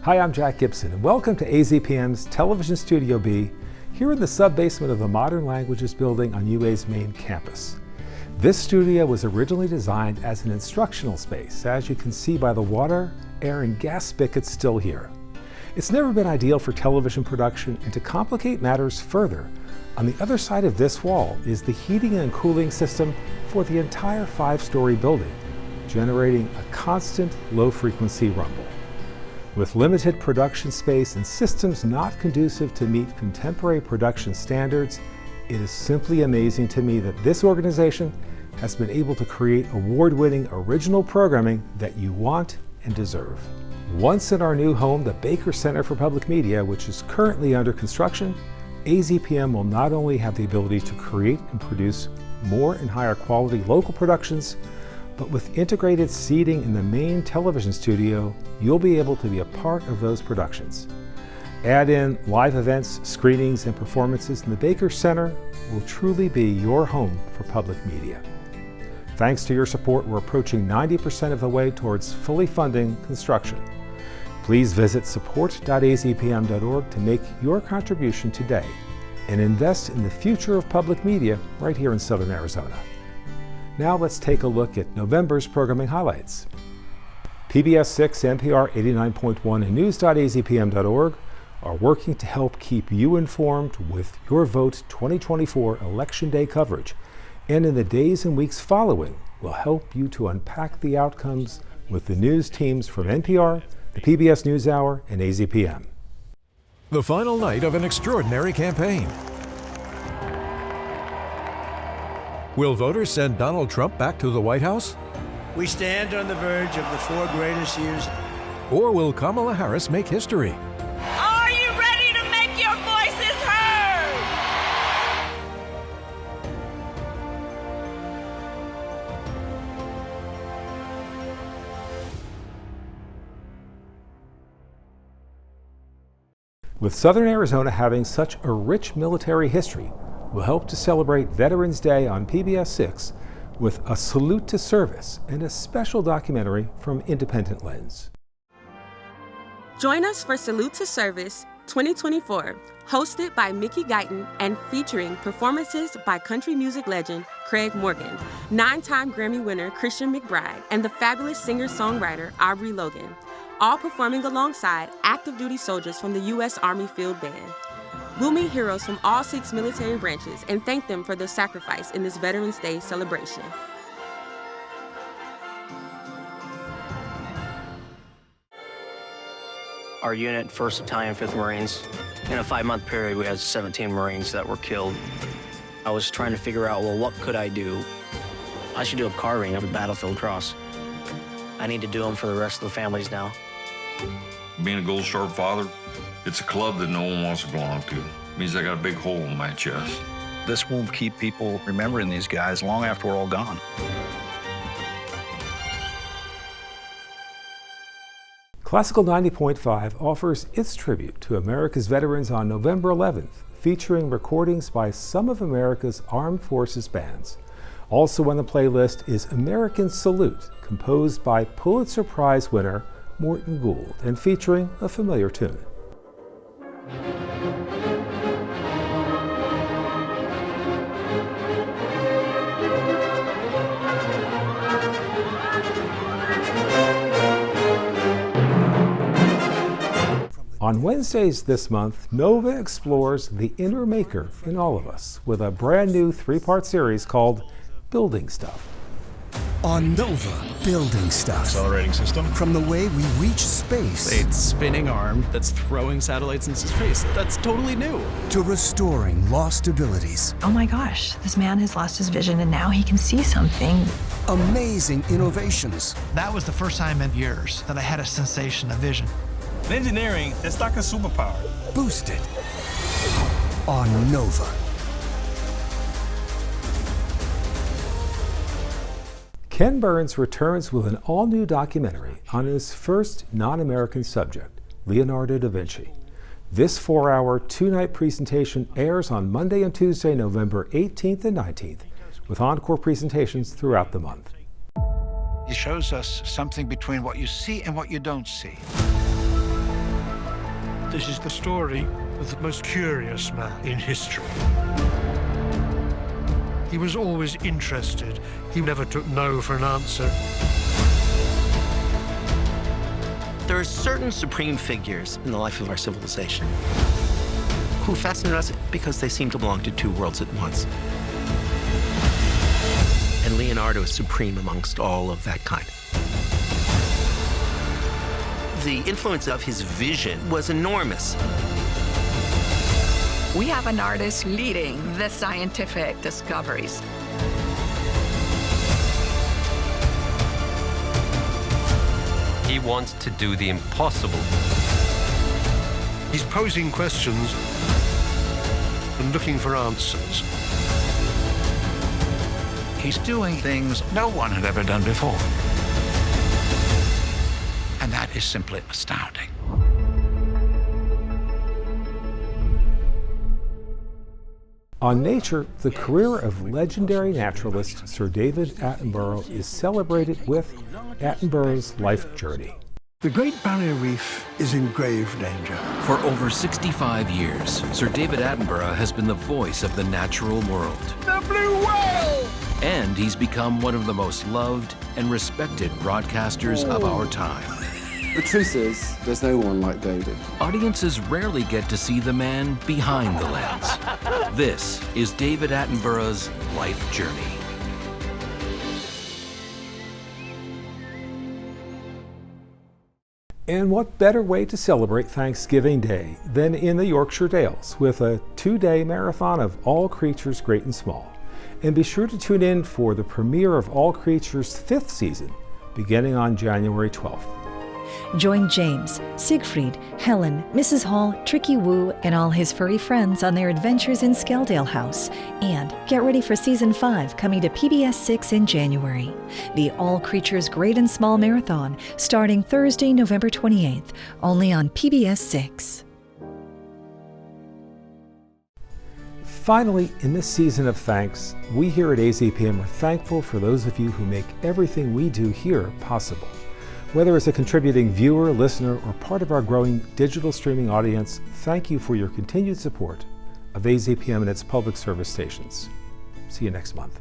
Hi, I'm Jack Gibson, and welcome to AZPM's Television Studio B, here in the sub-basement of the Modern Languages building on UA's main campus. This studio was originally designed as an instructional space, as you can see by the water, air, and gas spigots still here. It's never been ideal for television production, and to complicate matters further, on the other side of this wall is the heating and cooling system for the entire 5-story building, generating a constant low-frequency rumble. With limited production space and systems not conducive to meet contemporary production standards, it is simply amazing to me that this organization has been able to create award-winning original programming that you want and deserve. Once in our new home, the Baker Center for Public Media, which is currently under construction, AZPM will not only have the ability to create and produce more and higher quality local productions, but with integrated seating in the main television studio, you'll be able to be a part of those productions. Add in live events, screenings, and performances, and the Baker Center will truly be your home for public media. Thanks to your support, we're approaching 90% of the way towards fully funding construction. Please visit support.azpm.org to make your contribution today and invest in the future of public media right here in Southern Arizona. Now let's take a look at November's programming highlights. PBS 6, NPR 89.1, and news.azpm.org are working to help keep you informed with Your Vote 2024 Election Day coverage, and in the days and weeks following, will help you to unpack the outcomes with the news teams from NPR, the PBS NewsHour, and AZPM. The final night of an extraordinary campaign. Will voters send Donald Trump back to the White House? We stand on the verge of the 4 greatest years. Or will Kamala Harris make history? Are you ready to make your voices heard? With Southern Arizona having such a rich military history, we'll help to celebrate Veterans Day on PBS 6 with a salute to service and a special documentary from Independent Lens. Join us for Salute to Service 2024, hosted by Mickey Guyton and featuring performances by country music legend Craig Morgan, 9-time Grammy winner Christian McBride, and the fabulous singer-songwriter Aubrey Logan, all performing alongside active duty soldiers from the U.S. Army Field Band. We'll meet heroes from all 6 military branches and thank them for their sacrifice in this Veterans Day celebration. Our unit, 1st Battalion, 5th Marines, in a 5-month period, we had 17 Marines that were killed. I was trying to figure out, well, what could I do? I should do a carving of a battlefield cross. I need to do them for the rest of the families now. Being a Gold Star father, it's a club that no one wants to belong to. It means I got a big hole in my chest. This will keep people remembering these guys long after we're all gone. Classical 90.5 offers its tribute to America's veterans on November 11th, featuring recordings by some of America's armed forces bands. Also on the playlist is American Salute, composed by Pulitzer Prize winner Morton Gould, and featuring a familiar tune. On Wednesdays this month, Nova explores the inner maker in all of us with a brand new 3-part series called Building Stuff. On Nova, building stuff. Accelerating system. From the way we reach space. A spinning arm that's throwing satellites into space. That's totally new. To restoring lost abilities. Oh my gosh, this man has lost his vision and now he can see something. Amazing innovations. That was the first time in years that I had a sensation of vision. In engineering, it's like a superpower. Boosted. On Nova. Ken Burns returns with an all-new documentary on his first non-American subject, Leonardo Da Vinci. This 4-hour, 2-night presentation airs on Monday and Tuesday, November 18th and 19th, with encore presentations throughout the month. It shows us something between what you see and what you don't see. This is the story of the most curious man in history. He was always interested. He never took no for an answer. There are certain supreme figures in the life of our civilization who fascinate us because they seem to belong to two worlds at once. And Leonardo is supreme amongst all of that kind. The influence of his vision was enormous. We have an artist leading the scientific discoveries. He wants to do the impossible. He's posing questions and looking for answers. He's doing things no one had ever done before. And that is simply astounding. On Nature, the career of legendary naturalist Sir David Attenborough is celebrated with Attenborough's life journey. The Great Barrier Reef is in grave danger. For over 65 years, Sir David Attenborough has been the voice of the natural world. The blue whale! And he's become one of the most loved and respected broadcasters of our time. The truth is, there's no one like David. Audiences rarely get to see the man behind the lens. This is David Attenborough's life journey. And what better way to celebrate Thanksgiving Day than in the Yorkshire Dales with a 2-day marathon of All Creatures Great and Small. And be sure to tune in for the premiere of All Creatures' 5th season, beginning on January 12th. Join James, Siegfried, Helen, Mrs. Hall, Tricky Woo, and all his furry friends on their adventures in Skeldale House. And get ready for Season 5 coming to PBS 6 in January. The All Creatures Great and Small Marathon starting Thursday, November 28th, only on PBS 6. Finally, in this season of thanks, we here at AZPM are thankful for those of you who make everything we do here possible. Whether as a contributing viewer, listener, or part of our growing digital streaming audience, thank you for your continued support of AZPM and its public service stations. See you next month.